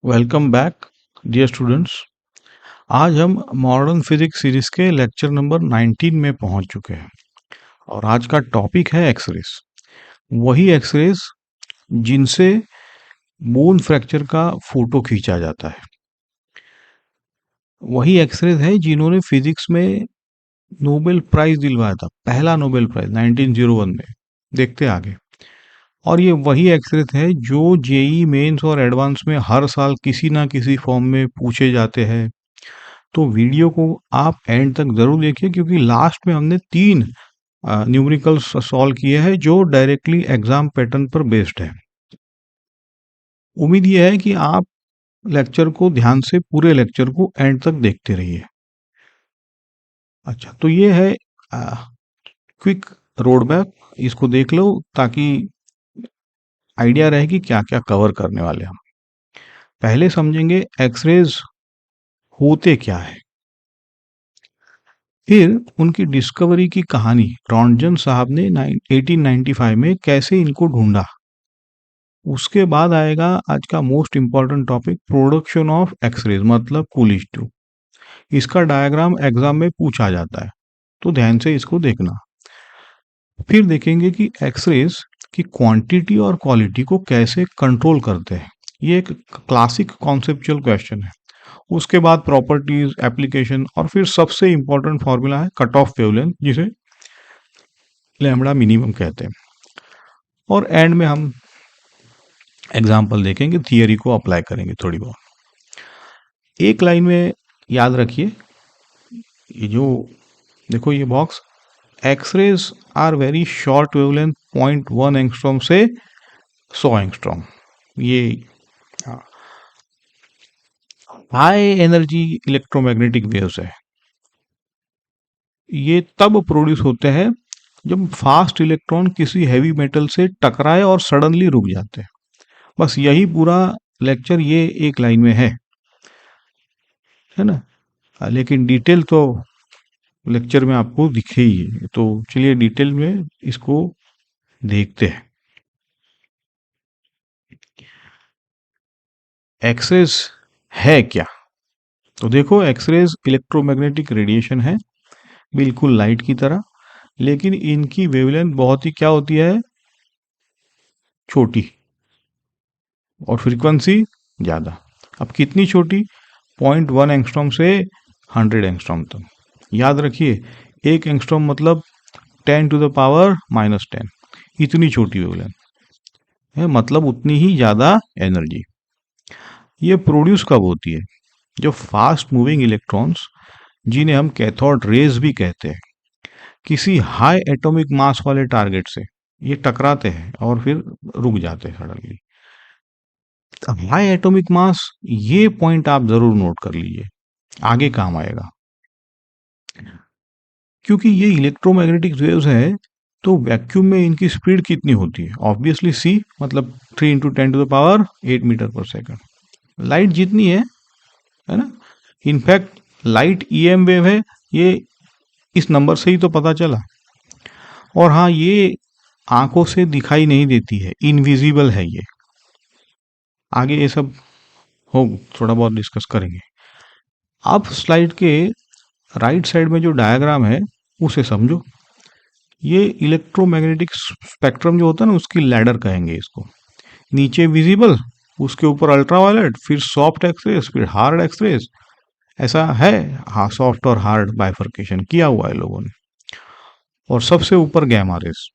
Welcome back dear students. आज हम modern physics series के लेक्चर नंबर 19 में पहुंच चुके हैं और आज का टॉपिक है एक्सरेज। वही एक्सरेज जिनसे बोन फ्रैक्चर का फोटो खींचा जाता है, वही एक्सरेज है जिन्होंने फिजिक्स में नोबेल प्राइज दिलवाया था, पहला नोबेल प्राइज 1901 में। देखते आगे। और ये वही एक्सरेज है जो जेई मेंस और एडवांस में हर साल किसी ना किसी फॉर्म में पूछे जाते हैं। तो वीडियो को आप एंड तक ज़रूर देखिए, क्योंकि लास्ट में हमने 3 न्यूमेरिकल्स सॉल्व किए हैं जो डायरेक्टली एग्जाम पैटर्न पर बेस्ड है। उम्मीद यह है कि आप लेक्चर को ध्यान से, पूरे लेक्चर को एंड तक देखते रहिए। अच्छा, तो ये है क्विक रोड मैप, इसको देख लो ताकि आइडिया रहे कि क्या क्या कवर करने वाले हम। पहले समझेंगे एक्सरेज होते क्या है, फिर उनकी डिस्कवरी की कहानी, रॉन्टजन साहब ने 1895 में कैसे इनको ढूंढा। उसके बाद आएगा आज का most important topic, production of X-rays मतलब कूलिज टू। इसका डायग्राम एग्जाम में पूछा जाता है, तो ध्यान से इसको देखना। फिर देखेंगे कि एक्सरेज की क्वांटिटी और क्वालिटी को कैसे कंट्रोल करते हैं। ये एक क्लासिक कॉन्सेप्चुअल क्वेश्चन है। उसके बाद प्रॉपर्टीज, एप्लीकेशन और फिर सबसे इंपॉर्टेंट फॉर्मूला है कट ऑफ वेवलेंथ, जिसे लैम्बडा मिनिमम कहते हैं। और एंड में हम एग्जाम्पल देखेंगे, थियरी को अप्लाई करेंगे थोड़ी बहुत। एक लाइन में याद रखिए, ये जो देखो ये box, X-rays are very short wavelength 0.1 angstrom से 100 एंगस्ट्रॉम। ये हाई एनर्जी इलेक्ट्रोमैग्नेटिक वेव्स है। ये तब प्रोड्यूस होते हैं जब फास्ट इलेक्ट्रॉन किसी हैवी मेटल से टकराए और सडनली रुक जाते हैं। बस यही पूरा लेक्चर ये एक लाइन में है ना। लेकिन डिटेल तो लेक्चर में आपको दिखे ही है, तो चलिए डिटेल में इसको देखते हैं। एक्सरेज है क्या? तो देखो, एक्सरेज इलेक्ट्रोमैग्नेटिक रेडिएशन है, बिल्कुल लाइट की तरह, लेकिन इनकी वेवलेंथ बहुत ही क्या होती है, छोटी, और फ्रीक्वेंसी ज़्यादा। अब कितनी छोटी? 0.1 एंगस्ट्रॉम से 100 एंगस्ट्रॉम तक। याद रखिए, 1 एंगस्ट्रॉम मतलब 10 टू द पावर -10। इतनी छोटी वेवलेंथ है, मतलब उतनी ही ज़्यादा एनर्जी। ये प्रोड्यूस कब होती है? जो फास्ट मूविंग इलेक्ट्रॉन्स, जिन्हें हम कैथोड रेज भी कहते हैं, किसी हाई एटॉमिक मास वाले टारगेट से ये टकराते हैं और फिर रुक जाते हैं सडनली। हाई एटॉमिक मास, ये पॉइंट आप जरूर नोट कर लीजिए, आगे काम आएगा। क्योंकि ये इलेक्ट्रोमैग्नेटिक वेव्स है, तो वैक्यूम में इनकी स्पीड कितनी होती है? ऑब्वियसली सी, मतलब 3 into 10 to the power 8 metre पर सेकंड। लाइट जितनी है ना। इनफैक्ट लाइट ईएम वेव है, ये इस नंबर से ही तो पता चला। और हाँ, ये आंखों से दिखाई नहीं देती है, इनविजिबल है ये। आगे ये सब हो थोड़ा बहुत डिस्कस करेंगे। अब स्लाइड के राइट साइड में जो डायग्राम है उसे समझो। ये इलेक्ट्रोमैग्नेटिक स्पेक्ट्रम जो होता है ना, उसकी लैडर कहेंगे इसको। नीचे विजिबल, उसके ऊपर अल्ट्रावायलेट, फिर सॉफ्ट एक्सरेज, फिर हार्ड एक्सरेज। ऐसा है, हाँ, सॉफ्ट और हार्ड बाइफर्केशन किया हुआ है लोगों ने। और सबसे ऊपर गैमा रेज।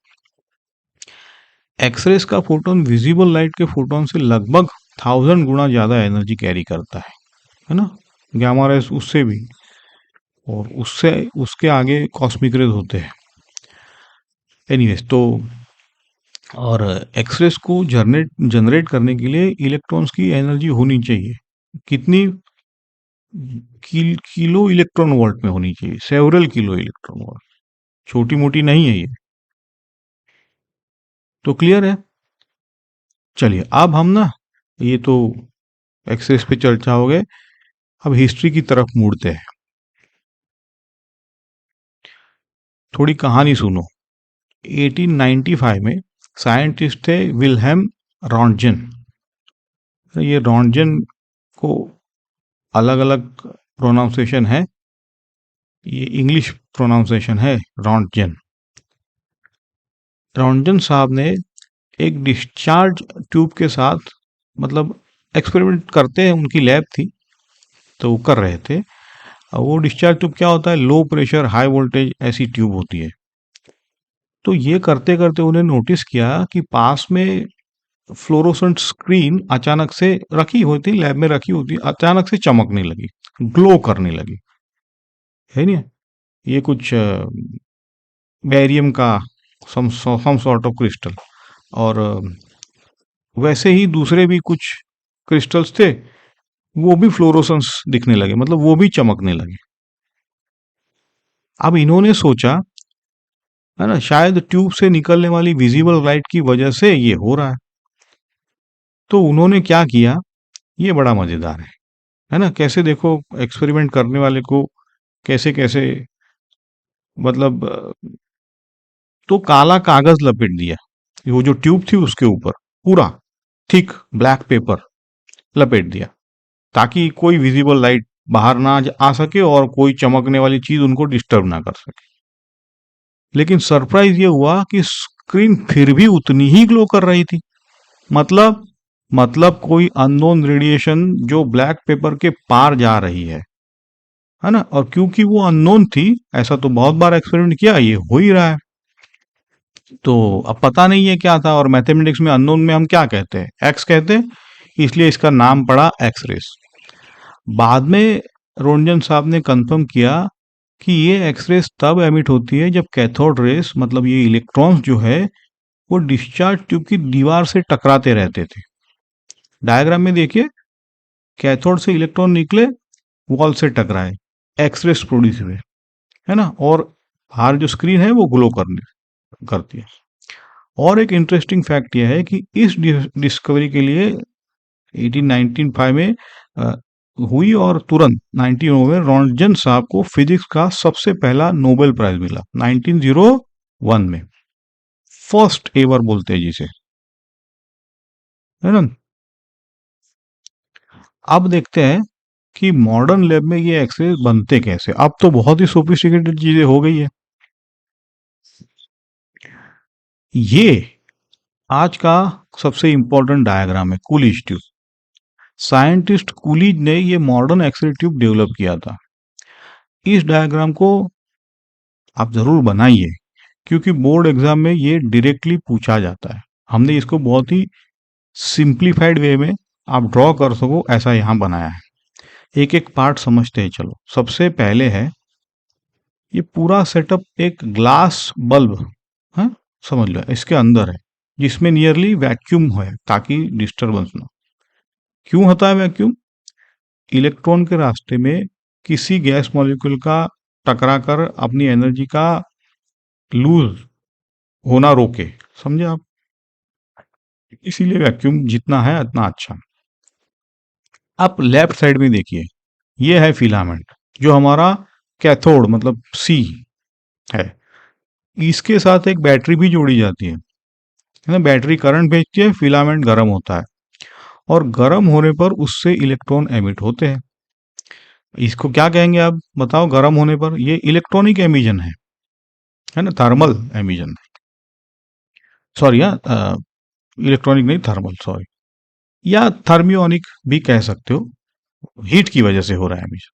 एक्सरेज का फोटोन विजिबल लाइट के फोटोन से लगभग 1000 गुना ज्यादा एनर्जी कैरी करता है ना। गैमा रेज उससे भी, और उससे उसके आगे कॉस्मिक रेज होते हैं। एनीवेज, तो और एक्सरेज को जनरेट करने के लिए इलेक्ट्रॉन्स की एनर्जी होनी चाहिए। कितनी? किलो इलेक्ट्रॉन वोल्ट में होनी चाहिए, सेवरल किलो इलेक्ट्रॉन वोल्ट, छोटी मोटी नहीं है ये। तो क्लियर है। चलिए, अब हम ना, ये तो एक्सरेज पे चर्चा हो गए, अब हिस्ट्री की तरफ मुड़ते हैं। थोड़ी कहानी सुनो। 1895 में साइंटिस्ट थे विल्हेम रॉन्टजन। ये रॉन्टजन इसको अलग अलग प्रोनाउंसिएशन है, ये इंग्लिश प्रोनाउंसिएशन है रॉन्टजन। रॉन्टजन साहब ने एक डिस्चार्ज ट्यूब के साथ, मतलब एक्सपेरिमेंट करते हैं, उनकी लैब थी तो वो कर रहे थे। वो डिस्चार्ज ट्यूब क्या होता है, लो प्रेशर हाई वोल्टेज ऐसी ट्यूब होती है। तो ये करते करते उन्हें नोटिस किया कि पास में फ्लोरोसेंट स्क्रीन अचानक से रखी होती, लैब में रखी होती, अचानक से चमकने लगी, ग्लो करने लगी, है नहीं? ये कुछ बैरियम का सम सॉर्ट ऑफ क्रिस्टल, और वैसे ही दूसरे भी कुछ क्रिस्टल्स थे, वो भी फ्लोरोसेंस दिखने लगे, मतलब वो भी चमकने लगे। अब इन्होंने सोचा, है ना, शायद ट्यूब से निकलने वाली विजिबल लाइट की वजह से ये हो रहा है। तो उन्होंने क्या किया, ये बड़ा मजेदार है ना? कैसे देखो, एक्सपेरिमेंट करने वाले को कैसे कैसे, मतलब तो काला कागज लपेट दिया, वो जो ट्यूब थी उसके ऊपर पूरा थिक ब्लैक पेपर लपेट दिया, ताकि कोई विजिबल लाइट बाहर ना आ सके और कोई चमकने वाली चीज उनको डिस्टर्ब ना कर सके। लेकिन सरप्राइज ये हुआ कि स्क्रीन फिर भी उतनी ही ग्लो कर रही थी। मतलब कोई अननोन रेडिएशन जो ब्लैक पेपर के पार जा रही है ना? और क्योंकि वो अननोन थी, ऐसा तो बहुत बार एक्सपेरिमेंट किया, ये हो ही रहा है। तो अब पता नहीं है क्या था, और मैथमेटिक्स में अननोन में हम क्या कहते हैं, एक्स कहते हैं, इसलिए इसका नाम पड़ा एक्स रेस। बाद में रोंजन साहब ने कंफर्म किया कि ये एक्स रेस तब एमिट होती है जब कैथोड रेस, मतलब ये इलेक्ट्रॉन्स जो है, वो डिस्चार्ज ट्यूब की दीवार से टकराते रहते थे। डायग्राम में देखिए, कैथोड से इलेक्ट्रॉन निकले, वॉल से टकराए, एक्स रेस प्रोड्यूस हुए, है ना? और बाहर जो स्क्रीन है वो ग्लो करने करती है। और एक इंटरेस्टिंग फैक्ट यह है कि इस डिस्कवरी के लिए 1895 में हुई, और तुरंत 1900 में रॉन्टजन साहब को फिजिक्स का सबसे पहला नोबेल प्राइज मिला, 1901 में। फर्स्ट एवर बोलते हैं जिसे, है ना? अब देखते हैं कि मॉडर्न लैब में ये एक्सरे बनते कैसे। अब तो बहुत ही सोफिस्टिकेटेड चीजें हो गई है। ये आज का सबसे इंपॉर्टेंट डायग्राम है, कूलिज ट्यूब। साइंटिस्ट कूलिज ने ये मॉडर्न एक्सरे ट्यूब डेवलप किया था। इस डायग्राम को आप जरूर बनाइए, क्योंकि बोर्ड एग्जाम में ये डायरेक्टली पूछा जाता है। हमने इसको बहुत ही सिंप्लीफाइड वे में आप ड्रॉ कर सको ऐसा यहाँ बनाया है। एक एक पार्ट समझते हैं, चलो। सबसे पहले है, ये पूरा सेटअप एक ग्लास बल्ब है, समझ लो, इसके अंदर है, जिसमें नियरली वैक्यूम है ताकि डिस्टरबेंस ना। क्यों होता है वैक्यूम? इलेक्ट्रॉन के रास्ते में किसी गैस मॉलिक्यूल का टकरा कर अपनी एनर्जी का लूज होना रोके, समझे आप? इसीलिए वैक्यूम जितना है उतना अच्छा। आप लेफ्ट साइड में देखिए, ये है फिलामेंट, जो हमारा कैथोड मतलब सी है। इसके साथ एक बैटरी भी जोड़ी जाती है ना? बैटरी करंट भेजती है, फिलामेंट गर्म होता है, और गर्म होने पर उससे इलेक्ट्रॉन एमिट होते हैं। इसको क्या कहेंगे आप बताओ? गर्म होने पर ये इलेक्ट्रॉनिक एमिजन है ना, थर्मल एमिजन, सॉरी, इलेक्ट्रॉनिक नहीं, थर्मल, सॉरी, या थर्मियोनिक भी कह सकते हो, हीट की वजह से हो रहा है एमिशन।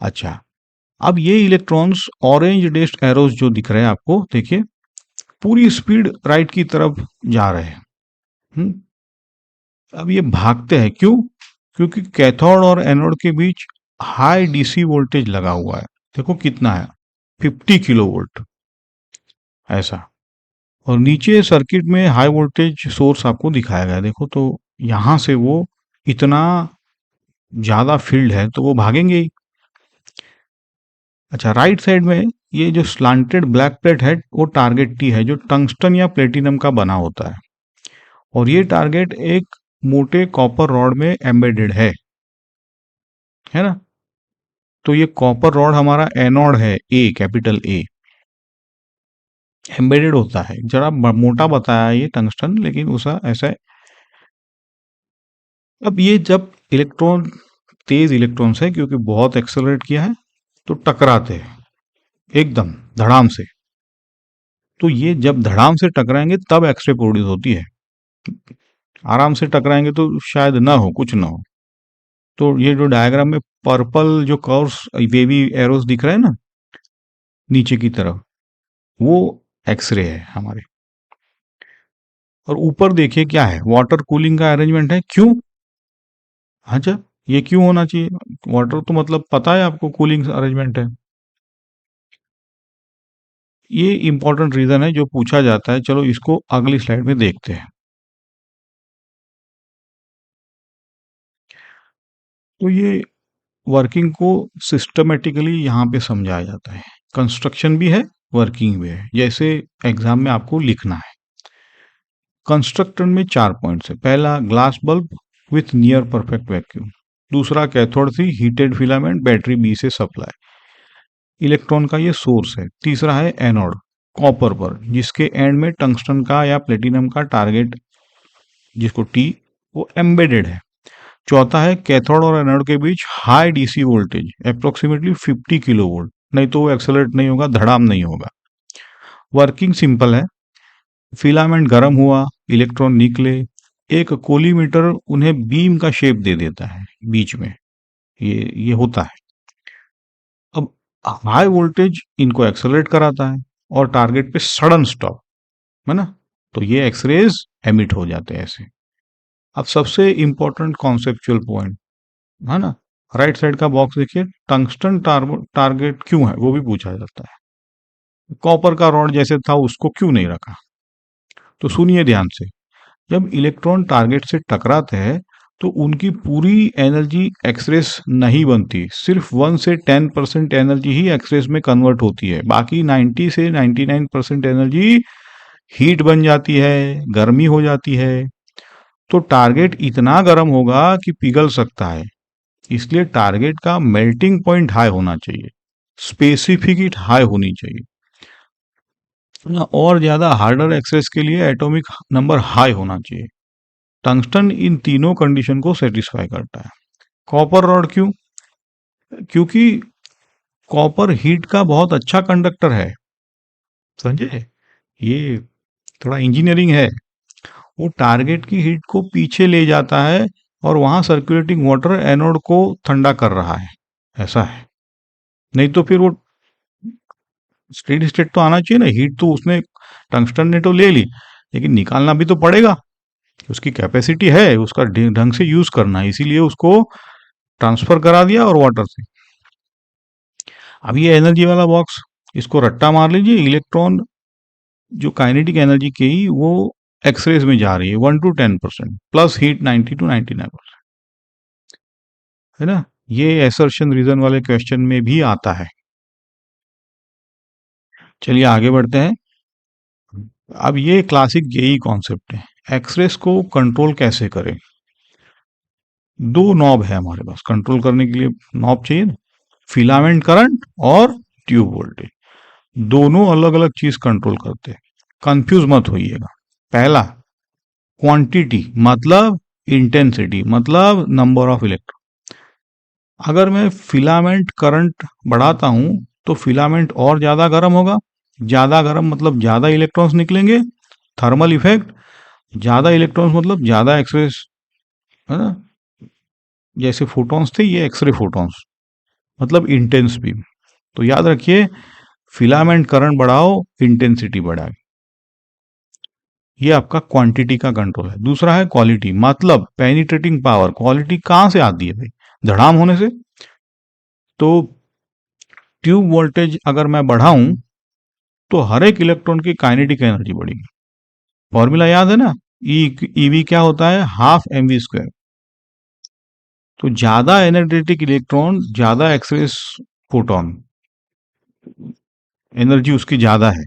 अच्छा, अब ये इलेक्ट्रॉन्स ऑरेंज डेस्ट एरोज जो दिख रहे हैं आपको, देखिए, पूरी स्पीड राइट की तरफ जा रहे हैं। अब ये भागते हैं क्यों? क्योंकि कैथोड और एनोड के बीच हाई डीसी वोल्टेज लगा हुआ है। देखो कितना है, 50 किलो वोल्ट, ऐसा। और नीचे सर्किट में हाई वोल्टेज सोर्स आपको दिखाया गया है, देखो तो यहां से वो इतना ज्यादा फील्ड है तो वो भागेंगे ही। अच्छा, राइट साइड में ये जो स्लांटेड ब्लैक प्लेट है, वो टारगेट टी है, जो टंगस्टन या प्लेटिनम का बना होता है, और ये टारगेट एक मोटे कॉपर रॉड में एम्बेडेड है ना? तो ये कॉपर रॉड हमारा एनोड है, ए, कैपिटल ए, एम्बेडेड होता है। जरा मोटा बताया ये टंगस्टन, लेकिन उसका ऐसा है। अब ये जब इलेक्ट्रॉन तेज इलेक्ट्रॉन्स है क्योंकि बहुत एक्सेलरेट किया है, तो टकराते हैं एकदम धड़ाम से। तो ये जब धड़ाम से टकराएंगे तब एक्सरे प्रोड्यूस होती है। आराम से टकराएंगे तो शायद ना हो, कुछ ना हो। तो ये जो डायग्राम में पर्पल जो कर्व्स वेवी एरोस दिख रहे हैं ना नीचे की तरफ, वो एक्सरे है हमारे। और ऊपर देखिए क्या है, वाटर कूलिंग का अरेंजमेंट है। क्यों? अच्छा, ये क्यों होना चाहिए? वाटर तो मतलब पता है आपको, कूलिंग अरेंजमेंट है। ये इंपॉर्टेंट रीजन है जो पूछा जाता है। चलो इसको अगली स्लाइड में देखते हैं। तो ये वर्किंग को सिस्टमेटिकली यहाँ पे समझाया जाता है। कंस्ट्रक्शन भी है, वर्किंग भी है। जैसे एग्जाम में आपको लिखना है, कंस्ट्रक्शन में 4 पॉइंट्स है। पहला, glass bulb with near perfect vacuum. दूसरा, कैथोड थी हीटेड फिलामेंट, बैटरी बी से सप्लाई, इलेक्ट्रॉन का ये सोर्स है। तीसरा है एनोड, कॉपर पर, जिसके एंड में टंगस्टन का या प्लेटिनम का टारगेट, जिसको टी, वो एम्बेडेड है। चौथा है कैथोड और एनोड के बीच high DC voltage, approximately 50 kilovolt, नहीं तो वो एक्सेलरेट नहीं होगा, धड़ाम नहीं होगा। वर्किंग सिंपल है, फिलामेंट गर्म हुआ, इलेक्ट्रॉन निकले, एक कोलीमीटर उन्हें बीम का शेप दे देता है बीच में, ये होता है। अब हाई वोल्टेज इनको एक्सेलरेट कराता है और टारगेट पे सडन स्टॉप, है ना। तो ये एक्सरेज एमिट हो जाते हैं ऐसे। अब सबसे इंपॉर्टेंट कॉन्सेप्चुअल पॉइंट, है ना, राइट साइड का बॉक्स देखिए, टंगस्टन टारगेट क्यों है वो भी पूछा जाता है। कॉपर का रॉड जैसे था उसको क्यों नहीं रखा? तो सुनिए ध्यान से, जब इलेक्ट्रॉन टारगेट से टकराते हैं तो उनकी पूरी एनर्जी एक्सरेस नहीं बनती, सिर्फ 1 से 10% एनर्जी ही एक्सरेस में कन्वर्ट होती है। बाकी 90 से 99% एनर्जी हीट बन जाती है, गर्मी हो जाती है। तो टारगेट इतना गर्म होगा कि पिघल सकता है। इसलिए टारगेट का मेल्टिंग पॉइंट हाई होना चाहिए, स्पेसिफिक हीट हाई होनी चाहिए ना, और ज्यादा हार्डर एक्सेस के लिए एटॉमिक नंबर हाई होना चाहिए। टंगस्टन इन तीनों कंडीशन को सेटिस्फाई करता है। कॉपर रॉड क्यों? क्योंकि कॉपर हीट का बहुत अच्छा कंडक्टर है, समझे। ये थोड़ा इंजीनियरिंग है। वो टारगेट की हीट को पीछे ले जाता है और वहां सर्कुलेटिंग वाटर एनोड को ठंडा कर रहा है, ऐसा है। नहीं तो फिर वो स्टेडी स्टेट तो आना चाहिए ना, हीट तो उसने, टंगस्टन ने तो ले ली, लेकिन निकालना भी तो पड़ेगा। उसकी कैपेसिटी है, उसका ढंग से यूज करना है, इसीलिए उसको ट्रांसफर करा दिया और वाटर से। अब ये एनर्जी वाला बॉक्स, इसको रट्टा मार लीजिए, इलेक्ट्रॉन जो काइनेटिक एनर्जी की वो एक्सरेज में जा रही है 1 to 10%, प्लस हीट 90 to 99%, है ना। ये एसर्शन रीजन वाले क्वेश्चन में भी आता है। चलिए आगे बढ़ते हैं। अब ये क्लासिक जेई कॉन्सेप्ट है, एक्सरेस को कंट्रोल कैसे करें। दो नॉब है हमारे पास कंट्रोल करने के लिए, नॉब चाहिए ना, फिलामेंट करंट और ट्यूब वोल्टेज, दोनों अलग अलग चीज कंट्रोल करते हैं। कंफ्यूज मत होइएगा। पहला, क्वांटिटी मतलब इंटेंसिटी मतलब नंबर ऑफ इलेक्ट्रॉन। अगर मैं फिलामेंट करंट बढ़ाता हूं तो फिलामेंट और ज्यादा गर्म होगा, ज्यादा गर्म मतलब ज्यादा इलेक्ट्रॉन्स निकलेंगे, थर्मल इफेक्ट, ज्यादा इलेक्ट्रॉन्स मतलब ज्यादा एक्सरेस, है ना। जैसे फोटॉन्स थे, ये एक्सरे फोटॉन्स, मतलब इंटेंस बीम। तो याद रखिए, फिलामेंट करंट बढ़ाओ, इंटेंसिटी बढ़ाए, ये आपका क्वांटिटी का कंट्रोल है। दूसरा है क्वालिटी मतलब पेनिट्रेटिंग पावर। क्वालिटी कहां से आती है भाई? धड़ाम होने से। तो ट्यूब वोल्टेज अगर मैं बढ़ाऊं तो हर एक इलेक्ट्रॉन की काइनेटिक एनर्जी बढ़ेगी। फॉर्मूला याद है ना, ईवी क्या होता है, हाफ एम वी स्क्वायर। तो ज्यादा एनर्जेटिक इलेक्ट्रॉन ज्यादा एक्सरेस फोटोन, एनर्जी उसकी ज्यादा है।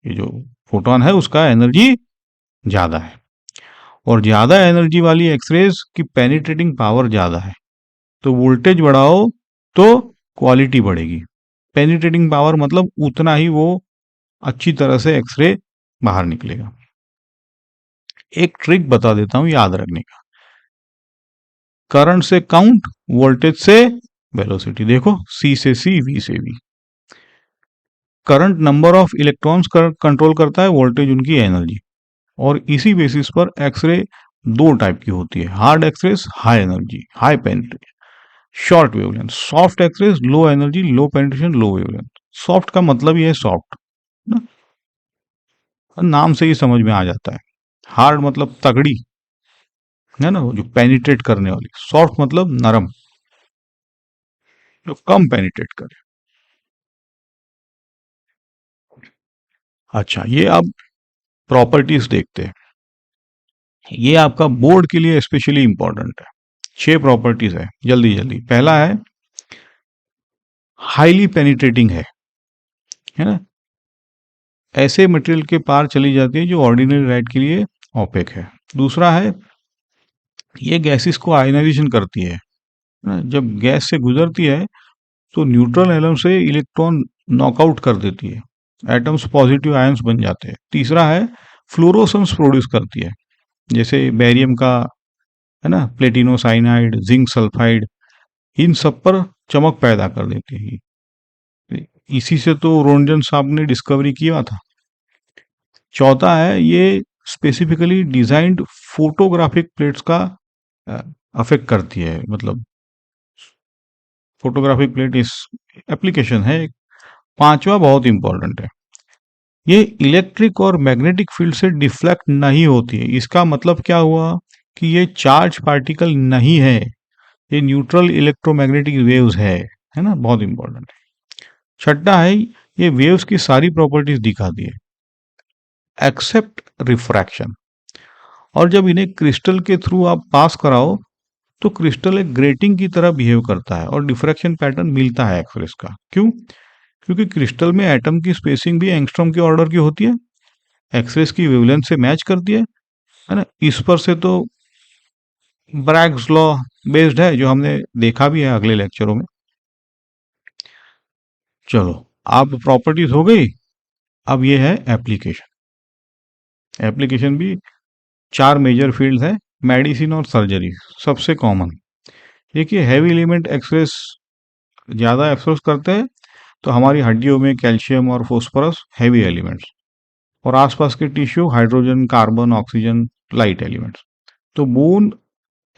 ये जो फोटोन है उसका एनर्जी ज्यादा है, और ज्यादा एनर्जी वाली एक्सरेज की पेनिट्रेटिंग पावर ज्यादा है। तो वोल्टेज बढ़ाओ तो क्वालिटी बढ़ेगी। पेनिट्रेटिंग पावर मतलब उतना ही वो अच्छी तरह से एक्सरे बाहर निकलेगा। एक ट्रिक बता देता हूं याद रखने का। करंट से काउंट, वोल्टेज से वेलोसिटी। देखो सी से सी, वी से we. Current number of electrons control करता है, वोल्टेज उनकी एनर्जी। और इसी बेसिस पर एक्सरे दो टाइप की होती है, hard X rays high energy high penetration, short wavelength. Soft X rays low energy low penetration low wavelength. Soft का मतलब ये है सॉफ्ट ना, नाम से ही समझ में आ जाता है। हार्ड मतलब तगड़ी है ना, जो पेनिट्रेट करने वाली। सॉफ्ट मतलब नरम, जो कम पेनिट्रेट करे। अच्छा, ये अब प्रॉपर्टीज देखते हैं। ये आपका बोर्ड के लिए स्पेशली इंपॉर्टेंट है। 6 प्रॉपर्टीज है, जल्दी जल्दी। पहला है हाईली पेनिट्रेटिंग है ना, ऐसे मटेरियल के पार चली जाती है जो ऑर्डिनरी लाइट के लिए ओपेक है। दूसरा है ये गैसेस को आयनाइजेशन करती है ना, जब गैस से गुजरती है तो न्यूट्रल एटम से इलेक्ट्रॉन नॉकआउट कर देती है, एटम्स पॉजिटिव आयंस बन जाते हैं। तीसरा है फ्लोरोसेंस प्रोड्यूस करती है, जैसे बैरियम का है ना, प्लेटिनो साइनाइड, जिंक सल्फाइड, इन सब पर चमक पैदा कर देती है। इसी से तो रोंजन साहब ने डिस्कवरी किया था। चौथा है ये स्पेसिफिकली डिजाइंड फोटोग्राफिक प्लेट्स का अफेक्ट करती है, मतलब फोटोग्राफिक प्लेट इस एप्लीकेशन है। पांचवा बहुत इंपॉर्टेंट है, ये इलेक्ट्रिक और मैग्नेटिक फील्ड से डिफ्लेक्ट नहीं होती है। इसका मतलब क्या हुआ कि ये चार्ज पार्टिकल नहीं है, ये न्यूट्रल इलेक्ट्रोमैग्नेटिक वेव्स है ना, बहुत इंपॉर्टेंट है। छठा है ये वेव्स की सारी प्रॉपर्टीज दिखाती है एक्सेप्ट रिफ्रैक्शन। और जब इन्हें क्रिस्टल के थ्रू आप पास कराओ तो क्रिस्टल एक ग्रेटिंग की तरह बिहेव करता है और डिफ्रैक्शन पैटर्न मिलता है एक्सरेस का। क्यों? क्योंकि क्रिस्टल में एटम की स्पेसिंग भी एंगस्ट्रॉम के ऑर्डर की होती है, एक्सरेस की वेवलेंथ से मैच करती है ना। इस पर से तो ब्रैग्स लॉ बेस्ड है, जो हमने देखा भी है अगले लेक्चरों में। चलो, अब प्रॉपर्टीज हो गई, अब ये है एप्लीकेशन। एप्लीकेशन भी 4 मेजर फील्ड है, मेडिसिन और सर्जरी सबसे कॉमन। देखिए हैवी एलिमेंट एक्सरेस ज़्यादा एब्सॉर्ब करते हैं, तो हमारी हड्डियों में कैल्शियम और फॉस्फोरस हैवी एलिमेंट्स, और आसपास के tissue hydrogen carbon oxygen light elements. तो बोन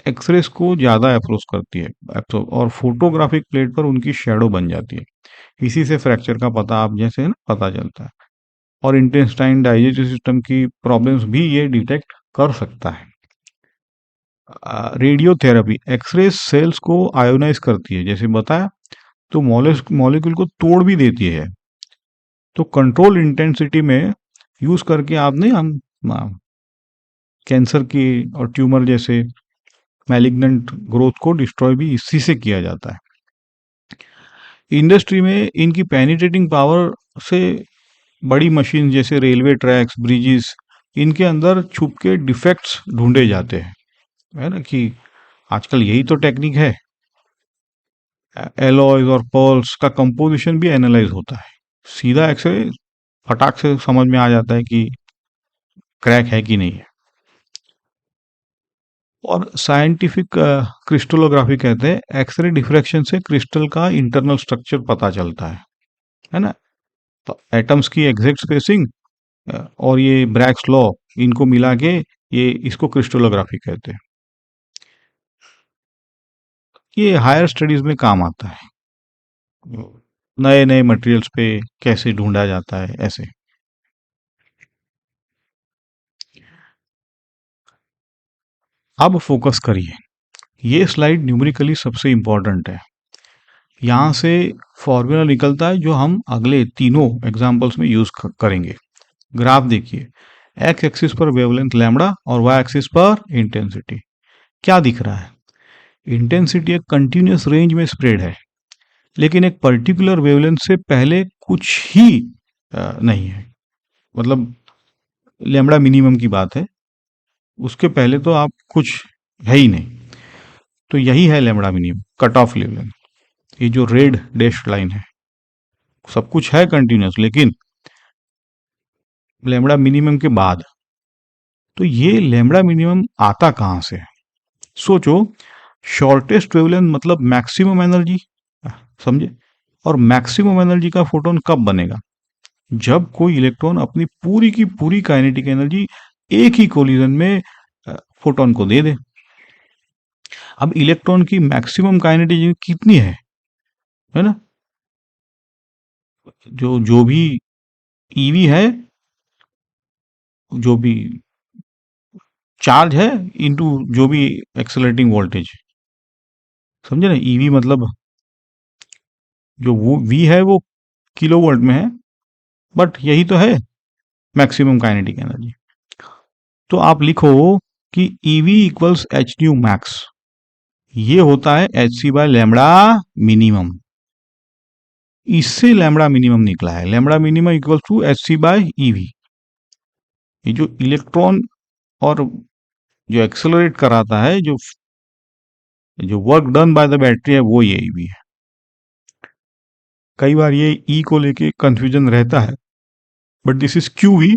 एक्सरेस को ज़्यादा एब्सॉर्ब करती है, और फोटोग्राफिक प्लेट पर उनकी शेडो बन जाती है। इसी से फ्रैक्चर का पता आप जैसे है ना पता चलता है। और इंटेस्टाइन डाइजेस्टिव सिस्टम की प्रॉब्लम्स भी ये डिटेक्ट कर सकता है। रेडियोथेरेपी एक्सरे सेल्स को आयोनाइज करती है, जैसे बताया, तो मॉलिक्यूल को तोड़ भी देती है। तो कंट्रोल इंटेंसिटी में यूज करके आपने हम कैंसर की और ट्यूमर जैसे मैलिग्नेंट ग्रोथ को डिस्ट्रॉय भी इसी से किया जाता है। इंडस्ट्री में इनकी पेनिट्रेटिंग पावर से बड़ी मशीन जैसे रेलवे ट्रैक्स ब्रिजेस, इनके अंदर छुप के डिफेक्ट्स ढूंढे जाते हैं, है ना, कि आजकल यही तो टेक्निक है। एलॉयज और पर्ल्स का कंपोजिशन भी एनालाइज होता है। सीधा एक्सरे फटाक से समझ में आ जाता है कि क्रैक है कि नहीं है। और साइंटिफिक क्रिस्टलोग्राफी कहते हैं, एक्सरे डिफ्रैक्शन से क्रिस्टल का इंटरनल स्ट्रक्चर पता चलता है ना। तो एटम्स की एग्जैक्ट स्पेसिंग और ये ब्रैग्स लॉ, इनको मिला के ये इसको क्रिस्टलोग्राफी कहते हैं। ये हायर स्टडीज में काम आता है, नए नए मटेरियल्स पे कैसे ढूंढा जाता है ऐसे। अब फोकस करिए, ये स्लाइड न्यूमेरिकली सबसे इंपॉर्टेंट है। यहाँ से फॉर्मूला निकलता है जो हम अगले तीनों एग्जाम्पल्स में यूज करेंगे। ग्राफ देखिए, एक्स एक्सिस पर वेवलेंथ लैम्बडा और वाई एक्सिस पर इंटेंसिटी। क्या दिख रहा है? इंटेंसिटी एक कंटिन्यूस रेंज में स्प्रेड है, लेकिन एक पर्टिकुलर वेवलेंथ से पहले कुछ ही नहीं है। मतलब लैम्बडा मिनिमम की बात है, उसके पहले तो आप कुछ है ही नहीं। तो यही है lambda minimum, cut off wavelength. ये जो रेड डैश लाइन है, सब कुछ है कंटिन्यूस, लेकिन लैम्बडा मिनिमम के बाद। तो ये लैम्बडा मिनिमम आता कहाँ से? सोचो, शॉर्टेस्ट वेवलेंथ मतलब मैक्सिमम एनर्जी, समझे। और मैक्सिमम एनर्जी का फोटोन कब बनेगा? जब कोई इलेक्ट्रॉन अपनी पूरी की पूरी काइनेटिक एनर्जी एक ही कोलिजन में फोटोन को दे दे। अब इलेक्ट्रॉन की मैक्सिमम काइनेटिक एनर्जी कितनी है ना? जो जो भी ईवी है, जो भी चार्ज है, इनटू जो भी एक्सेलरेटिंग वोल्टेज, समझे ना। ईवी मतलब जो वो वी है वो किलो वोल्ट में है, बट यही तो है मैक्सिमम काइनेटिक एनर्जी। तो आप लिखो कि EV equals H new max, ये होता है H C bye lambda minimum. इससे लैम्बडा मिनिमम निकला है, lambda minimum equals to H C bye EV. ये जो इलेक्ट्रॉन और जो एक्सेलरेट कराता है, जो जो work done by the battery है, वो ये ईवी है। कई बार ये ई को लेके कंफ्यूजन रहता है, but this is Q we,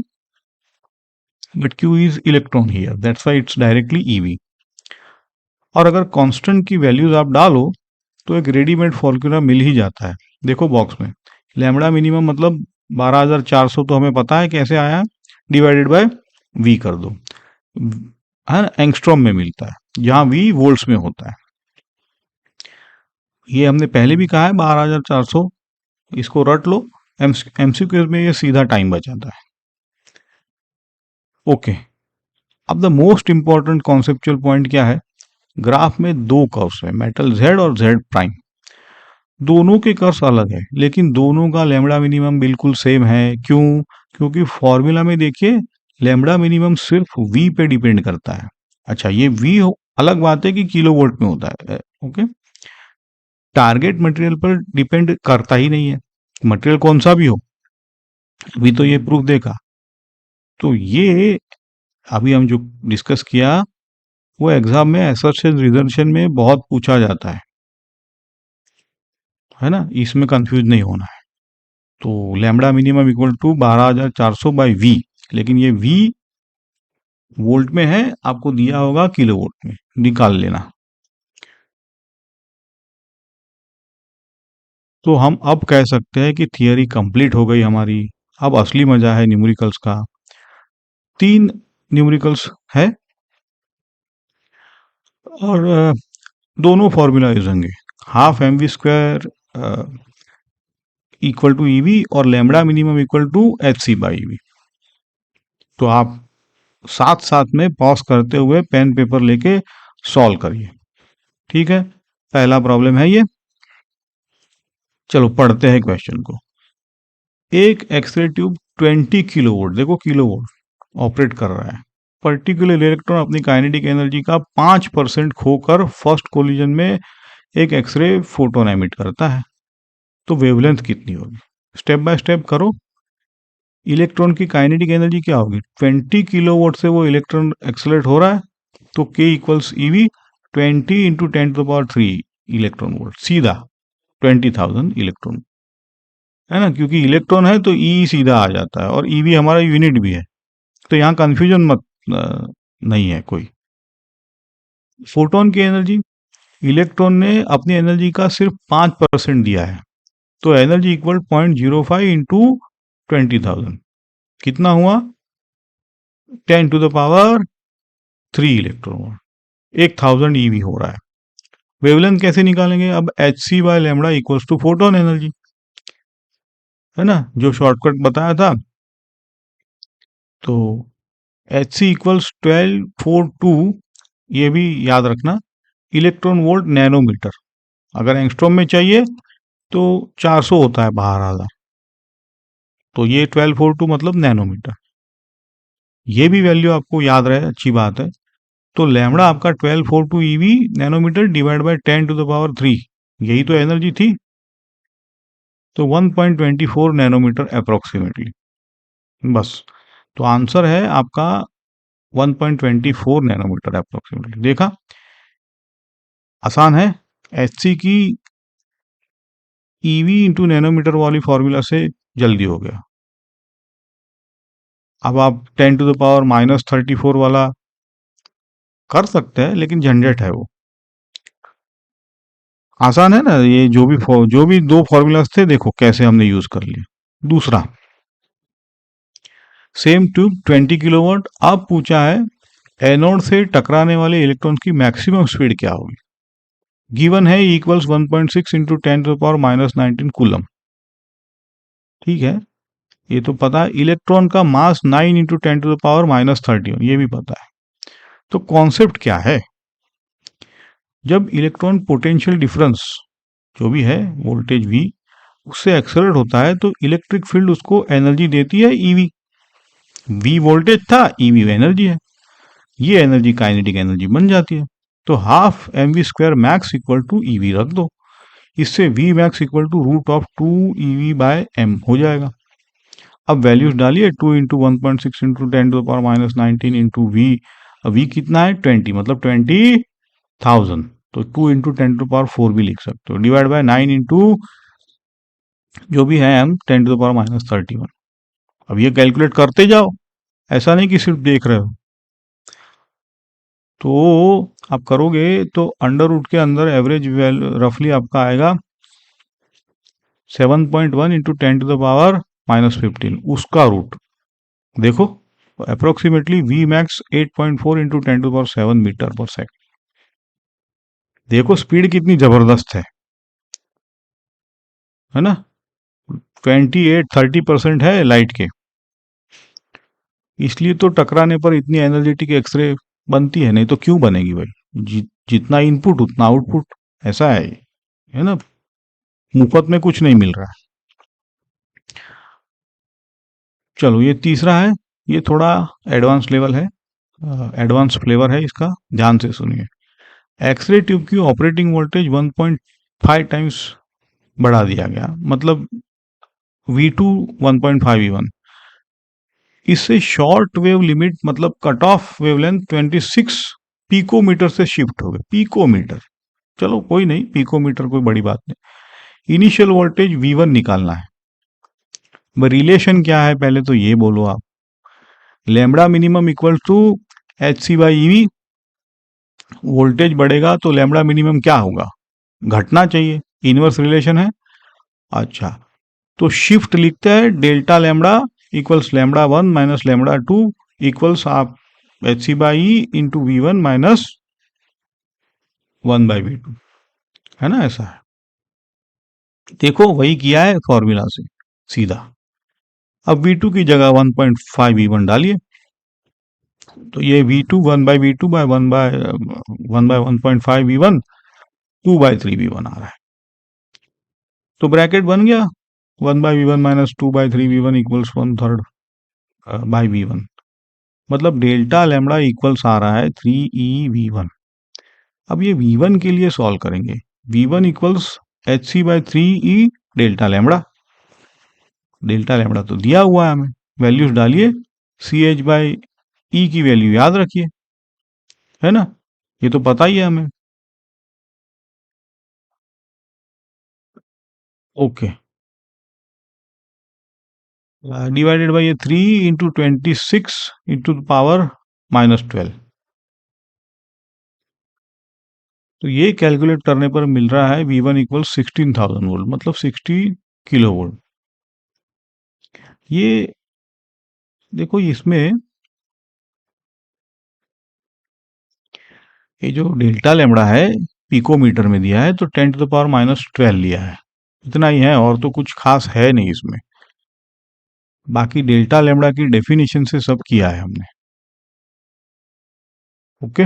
but Q is electron here, that's why it's directly EV. और अगर कांस्टेंट की वैल्यूज आप डालो तो एक रेडीमेड फॉर्मूला मिल ही जाता है। देखो बॉक्स में लैम्बडा मिनिमम मतलब 12,400 तो हमें पता है कैसे आया, डिवाइडेड बाय वी कर दो, है ना, एंगस्ट्रॉम में मिलता है, जहां वी वोल्ट्स में होता है। ये हमने पहले भी कहा है 12,400, इसको रट लो। एमसीक्यू में ये सीधा टाइम बचाता है। ओके, अब the most important conceptual point क्या है? ग्राफ में दो कर्व्स है, मेटल जेड और जेड प्राइम। दोनों के कर्व्स अलग है, लेकिन दोनों का लैम्बडा मिनिमम बिल्कुल सेम है। क्यों? क्योंकि फॉर्मूला में देखिए लैम्बडा मिनिमम सिर्फ वी पे डिपेंड करता है। अच्छा, ये वी अलग बात है कि किलो वोल्ट में होता है, ओके। टारगेट मटेरियल पर डिपेंड करता ही नहीं है, मटेरियल कौन सा भी हो, अभी तो ये प्रूफ देखा। तो ये अभी हम जो डिस्कस किया वो एग्जाम में असर्शन रिजर्वेशन में बहुत पूछा जाता है ना, इसमें कंफ्यूज नहीं होना है। तो lambda minimum equal to 12,400 by we, लेकिन ये वी वोल्ट में है, आपको दिया होगा किलो वोल्ट में, निकाल लेना। तो हम अब कह सकते हैं कि थियरी कंप्लीट हो गई हमारी। अब असली मजा है न्यूमेरिकल्स का। 3 न्यूमेरिकल्स है और दोनों फॉर्मूला यूज होंगे, half M V square equal to EV और lambda minimum equal to H C by EV. तो आप साथ साथ में पॉज करते हुए पेन पेपर लेके सॉल्व करिए, ठीक है। पहला प्रॉब्लम है ये, चलो पढ़ते हैं क्वेश्चन को। एक एक्सरे ट्यूब 20 किलो वोल्ट, देखो किलो वोल्ट ऑपरेट कर रहा है। पर्टिकुलर इलेक्ट्रॉन अपनी काइनेटिक एनर्जी का 5% खोकर फर्स्ट कोलिजन में एक एक्सरे फोटोन एमिट करता है। तो वेवलेंथ कितनी होगी? स्टेप बाय स्टेप करो। इलेक्ट्रॉन की काइनेटिक एनर्जी क्या होगी? 20 किलो वोल्ट से वो इलेक्ट्रॉन एक्सलेट हो रहा है, तो K equals EV 20 into 10⁻³ electron volt, सीधा 20,000 इलेक्ट्रॉन, है ना। क्योंकि इलेक्ट्रॉन है तो ई सीधा आ जाता है, और ईवी हमारा यूनिट भी है, तो यहाँ कंफ्यूजन मत नहीं है कोई। फोटोन की एनर्जी, इलेक्ट्रॉन ने अपनी एनर्जी का सिर्फ 5% दिया है, तो एनर्जी इक्वल 0.05 इंटू 20,000, कितना हुआ? 10⁻³ इलेक्ट्रॉन वोल्ट, 1,000 ईवी हो रहा है। वेवलेंथ कैसे निकालेंगे? अब H C bye lambda equals to photon energy, है ना, जो शॉर्टकट बताया था। तो एच सी इक्वल्स 1242, ये भी याद रखना, इलेक्ट्रॉन वोल्ट नैनोमीटर। अगर एंगस्ट्रॉम में चाहिए तो 400 होता है बाहर आधा, तो ये 1242 मतलब नैनोमीटर। ये भी वैल्यू आपको याद रहे, अच्छी बात है। तो लैम्बडा आपका 1242 ईवी नैनोमीटर डिवाइड बाय 10⁻³ यही तो एनर्जी थी, तो 1.24 नैनोमीटर अप्रोक्सीमेटली, बस। तो आंसर है आपका 1.24 नैनोमीटर अप्रोक्सीमेटली। देखा, आसान है। एच सी की ईवी इंटू नैनोमीटर वाली फॉर्मूला से जल्दी हो गया। अब आप 10⁻−34 वाला कर सकते हैं, लेकिन झंझट है वो। आसान है ना ये, जो भी दो फॉर्मूलाज थे देखो कैसे हमने यूज कर लिए। दूसरा, सेम ट्यूब 20 किलोवाट, अब पूछा है एनोड से टकराने वाले इलेक्ट्रॉन की मैक्सिमम स्पीड क्या होगी। गिवन है इक्वल्स 1.6 इंटू 10⁻⁻19 कूलम। ठीक है, ये तो पता है। इलेक्ट्रॉन का मास 9 इंटू 10⁻31, ये भी पता है। तो कॉन्सेप्ट क्या है, जब इलेक्ट्रॉन पोटेंशियल डिफरेंस जो भी है वोल्टेज V उससे एक्सेलरेट होता है तो इलेक्ट्रिक फील्ड उसको एनर्जी देती है ईवी। V वोल्टेज था, ईवी एनर्जी है, ये एनर्जी काइनेटिक एनर्जी बन जाती है। तो half mv² max equal to EV रख दो, इससे V max equal to √2 EV/m हो जाएगा। अब वैल्यूज डालिए, 2 into 1.6 into 10⁻⁻19 into we. We कितना है 20, मतलब 20,000। तो 2 इंटू 10⁻⁴ भी लिख सकते हो, डिवाइड बाय 9 इंटू जो भी है हम 10⁻31। अब ये कैलकुलेट करते जाओ, ऐसा नहीं कि सिर्फ देख रहे हो। तो आप करोगे तो अंडर रूट के अंदर एवरेज रफली आपका आएगा 7.1 इंटू 10⁻⁻15, उसका रूट देखो, approximately V max 8.4 into 10⁻7 metre पर सेकंड। देखो स्पीड कितनी जबरदस्त है ना, 28-30% है लाइट के। इसलिए तो टकराने पर इतनी एनर्जेटिक एक्सरे बनती है, नहीं तो क्यों बनेगी भाई। जितना इनपुट उतना आउटपुट, ऐसा है ना, मुफ्त में कुछ नहीं मिल रहा है। चलो ये तीसरा है, ये थोड़ा एडवांस लेवल है, एडवांस फ्लेवर है इसका, ध्यान से सुनिए। एक्सरे ट्यूब की ऑपरेटिंग वोल्टेज 1.5 टाइम्स बढ़ा दिया गया, मतलब V2 1.5 V1। इससे शॉर्ट वेव लिमिट मतलब कट ऑफ वेवलेंथ 26 पिकोमीटर से शिफ्ट हो गए। पिकोमीटर, चलो कोई नहीं, पिकोमीटर कोई बड़ी बात नहीं। इनिशियल वोल्टेज V1 निकालना है। रिलेशन क्या है पहले तो ये बोलो आप। Lambda minimum equal to HC/EV। Voltage बढ़ेगा तो लैम्बडा मिनिमम क्या होगा, घटना चाहिए, इनवर्स रिलेशन है। अच्छा, तो शिफ्ट लिखते हैं delta lambda equals λ1 minus λ2 equals आप HC/E into V1 minus 1/V2, है ना, ऐसा है। देखो वही किया है फॉर्मूला से सीधा। अब V2 की जगह 1.5 V1 डालिए, तो ये V2 1/V2 bye 1/1.5 V1 2/3 V1 आ रहा है। तो ब्रैकेट बन गया 1/V1 minus 2/3 V1 equals 1/3 by V1, मतलब डेल्टा लैम्बडा इक्वल्स आ रहा है 3eV1। अब ये V1 के लिए सॉल्व करेंगे। V1 equals HC/3e delta lambda. Delta lambda तो दिया हुआ है हमें, वैल्यूज डालिए, CH/E की वैल्यू याद रखिए, है ना, ये तो पता ही है हमें। ओके, डिवाइडेड बाई ये 3 इंटू 26 इंटू द पावर -12। तो ये कैलकुलेट करने पर मिल रहा है V1 इक्वल 16,000 वोल्ट, मतलब 60 किलो वोल्ट। ये देखो इसमें ये जो डेल्टा लैम्बडा है पिकोमीटर में दिया है, तो 10⁻⁻12 लिया है, इतना ही है, और तो कुछ खास है नहीं इसमें। बाकी डेल्टा लैम्बडा की डेफिनेशन से सब किया है हमने। ओके,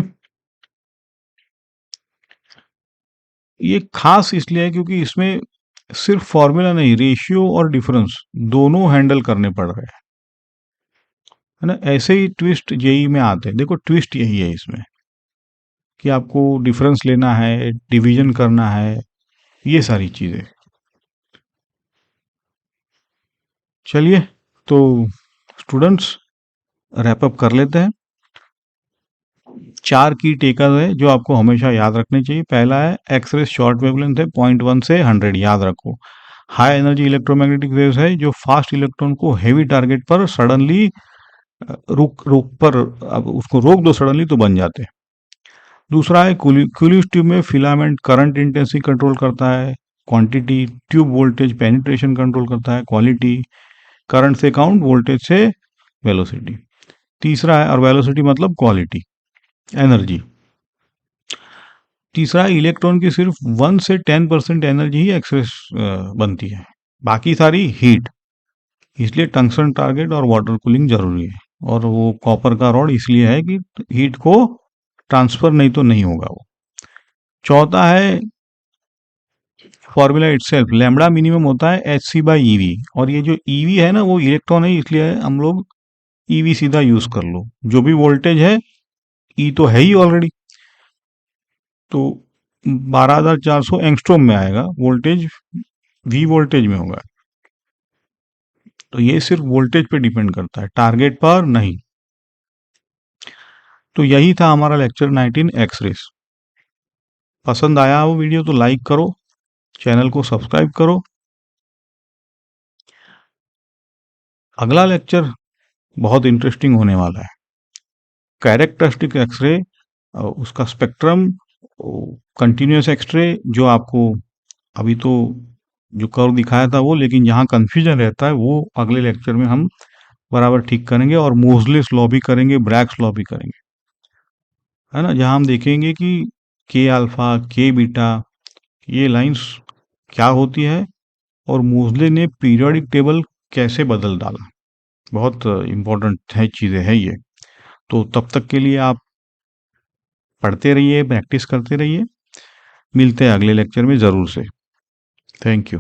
ये खास इसलिए है क्योंकि इसमें सिर्फ फॉर्मूला नहीं, रेशियो और डिफरेंस दोनों हैंडल करने पड़ रहे हैं, है ना। ऐसे ही ट्विस्ट जेई में आते हैं, देखो ट्विस्ट यही है इसमें कि आपको डिफरेंस लेना है, डिवीजन करना है, ये सारी चीजें। चलिए, तो स्टूडेंट्स रैप अप कर लेते हैं। 4 की टेकर है जो आपको हमेशा याद रखने चाहिए। पहला है एक्सरे शॉर्ट वेवलेंथ है 0.1 से 100, याद रखो। हाई एनर्जी इलेक्ट्रोमैग्नेटिक वेव्स है जो फास्ट इलेक्ट्रॉन को हेवी टारगेट पर सडनली रोक रोक पर, अब उसको रोक दो सडनली तो बन जाते हैं। दूसरा है क्यूलिस ट्यूब में फिलामेंट करंट इंटेंसिटी कंट्रोल करता है, quantity tube voltage penetration control करता है, क्वालिटी करंट से काउंट, वोल्टेज से वेलोसिटी। तीसरा है, और वेलोसिटी मतलब क्वालिटी, एनर्जी। तीसरा है, इलेक्ट्रॉन की सिर्फ 1 से 10% एनर्जी ही एक्सप्रेस बनती है, बाकी सारी हीट। इसलिए टंगस्टन टारगेट और वाटर कूलिंग जरूरी है। और वो कॉपर का रॉड इसलिए है कि हीट को ट्रांसफर नहीं तो नहीं होगा वो। चौथा है फॉर्मूला इटसेल्फ, लैम्बडा मिनिमम होता है एच सी बाई ईवी, और ये जो ईवी है ना वो इलेक्ट्रॉन है, इसलिए हम लोग ईवी सीधा यूज कर लो। जो भी वोल्टेज है ई तो है ही ऑलरेडी, तो 12,400 एंगस्ट्रॉम में आएगा वोल्टेज, वी वोल्टेज में होगा। तो ये सिर्फ वोल्टेज पे डिपेंड करता है, टारगेट पर नहीं। तो यही था हमारा लेक्चर 19 एक्सरेस। पसंद आया वो वीडियो तो लाइक करो, चैनल को सब्सक्राइब करो। अगला लेक्चर बहुत इंटरेस्टिंग होने वाला है, कैरेक्टरिस्टिक एक्सरे, उसका स्पेक्ट्रम, कंटिन्यूस एक्सरे, जो आपको अभी तो जो कर्व दिखाया था वो, लेकिन जहाँ कंफ्यूजन रहता है वो अगले लेक्चर में हम बराबर ठीक करेंगे, और मोजलेस लॉ भी करेंगे, ब्रैग्स लॉ भी करेंगे, है ना, जहाँ हम देखेंगे कि के अल्फा के बीटा ये लाइंस क्या होती है, और मोजले ने पीरियोडिक टेबल कैसे बदल डाला। बहुत इंपॉर्टेंट है, चीज़ें हैं ये। तो तब तक के लिए आप पढ़ते रहिए, प्रैक्टिस करते रहिए। मिलते हैं अगले लेक्चर में ज़रूर से। Thank you.